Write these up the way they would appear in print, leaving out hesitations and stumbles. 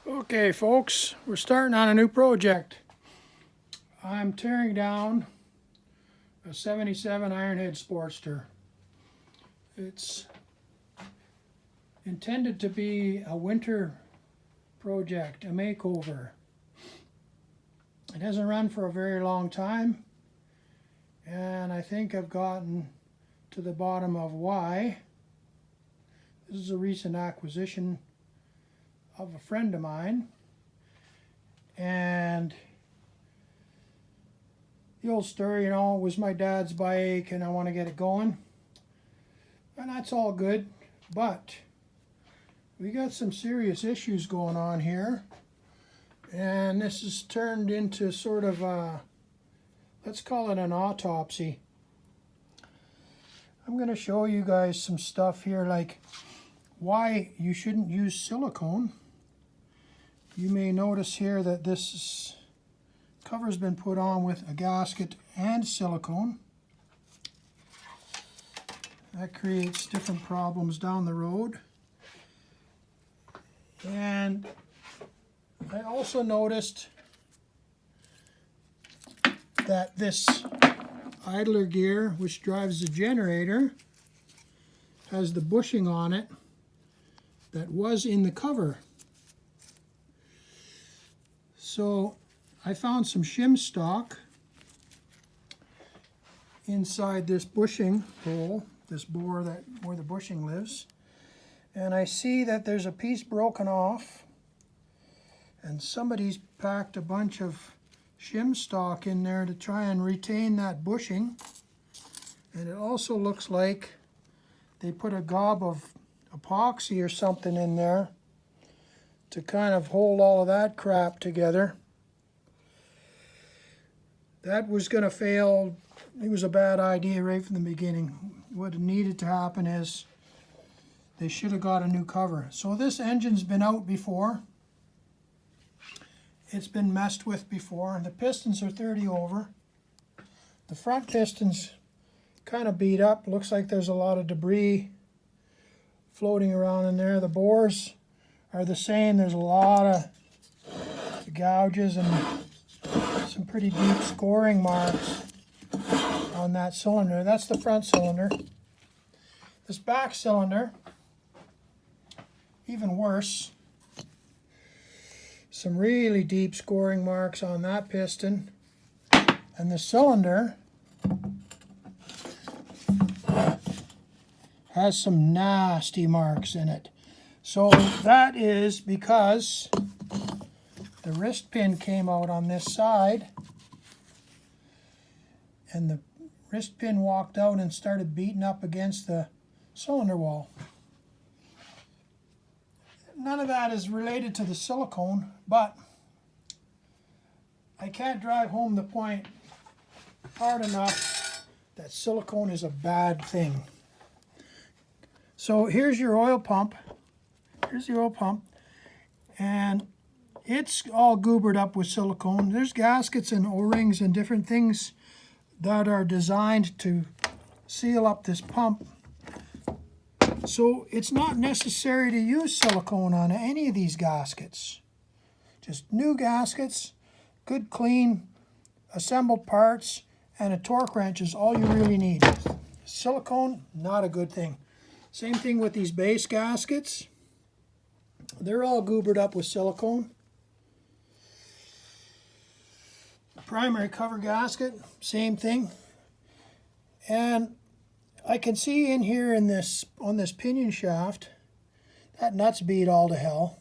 Okay folks, we're starting on a new project. I'm tearing down a 77 Ironhead Sportster. It's intended to be a winter project, a makeover. It hasn't run for a very long time, and I think I've gotten to the bottom of why. This is a recent acquisition of a friend of mine, and the old story, it was my dad's bike and I want to get it going, and that's all good, but we got some serious issues going on here, and this has turned into sort of a, let's call it an autopsy. I'm going to show you guys some stuff here, like why you shouldn't use silicone. You may notice here that this cover's been put on with a gasket and silicone. That creates different problems down the road. And I also noticed that this idler gear, which drives the generator, has the bushing on it that was in the cover. So I found some shim stock inside this bushing hole, this bore that where the bushing lives, and I see that there's a piece broken off, and somebody's packed a bunch of shim stock in there to try and retain that bushing. And it also looks like they put a gob of epoxy or something in there to kind of hold all of that crap together. That was going to fail. It was a bad idea right from the beginning. What needed to happen is they should have got a new cover. So this engine's been out before. It's been messed with before. The pistons are 30 over. The front piston's kind of beat up. Looks like there's a lot of debris floating around in there. The bores are the same. There's a lot of gouges and some pretty deep scoring marks on that cylinder. That's the front cylinder. This back cylinder, even worse. Some really deep scoring marks on that piston. And the cylinder has some nasty marks in it. So that is because the wrist pin came out on this side, and the wrist pin walked out and started beating up against the cylinder wall. None of that is related to the silicone, but I can't drive home the point hard enough that silicone is a bad thing. So here's your oil pump. Here's the oil pump, and it's all goobered up with silicone. There's gaskets and O-rings and different things that are designed to seal up this pump. So it's not necessary to use silicone on any of these gaskets. Just new gaskets, good clean assembled parts, and a torque wrench is all you really need. Silicone, not a good thing. Same thing with these base gaskets. They're all goobered up with silicone. Primary cover gasket, same thing. And I can see in here in this, on this pinion shaft, that nut's beat all to hell.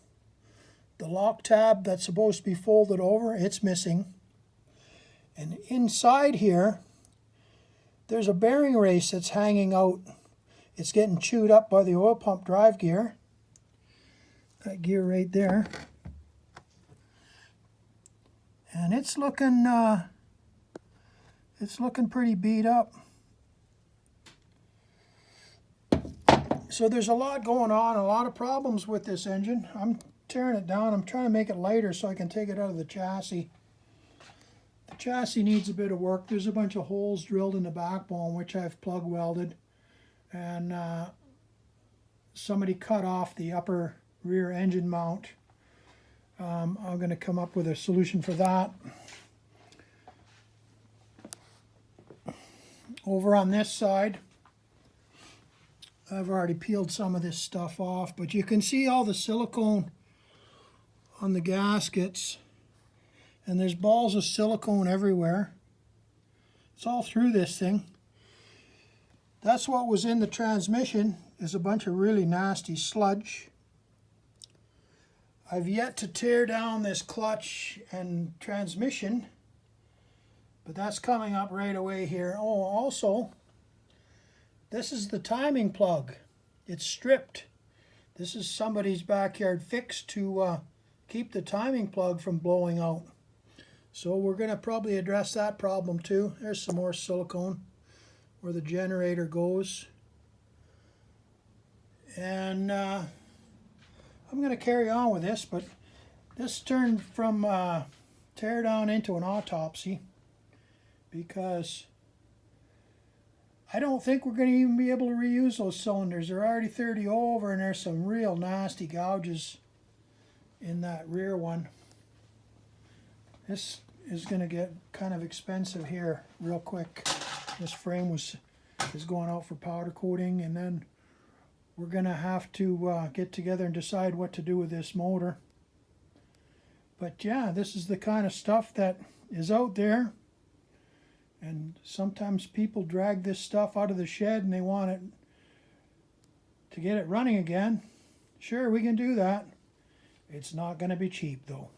The lock tab that's supposed to be folded over, it's missing. And inside here, there's a bearing race that's hanging out. It's getting chewed up by the oil pump drive gear. That gear right there. And it's looking pretty beat up. So there's a lot going on, a lot of problems with this engine. I'm tearing it down. I'm trying to make it lighter so I can take it out of the chassis. The chassis needs a bit of work. There's a bunch of holes drilled in the backbone, which I've plug welded. And somebody cut off the upper rear engine mount I'm going to come up with a solution for that. Over on this side, I've already peeled some of this stuff off, but you can see all the silicone on the gaskets, and there's balls of silicone everywhere. It's all through this thing. That's what was in the transmission, is a bunch of really nasty sludge. I've yet to tear down this clutch and transmission, but that's coming up right away here. Oh, also, this is the timing plug. It's stripped. This is somebody's backyard fix to keep the timing plug from blowing out. So we're going to probably address that problem too. There's some more silicone where the generator goes. And I'm going to carry on with this, but this turned from tear down into an autopsy because I don't think we're going to even be able to reuse those cylinders. They're already 30 over, and there's some real nasty gouges in that rear one. This is going to get kind of expensive here real quick. This frame is going out for powder coating, and then we're going to have to get together and decide what to do with this motor. But yeah, this is the kind of stuff that is out there, and sometimes people drag this stuff out of the shed and they want it to get it running again. Sure, we can do that. It's not going to be cheap though.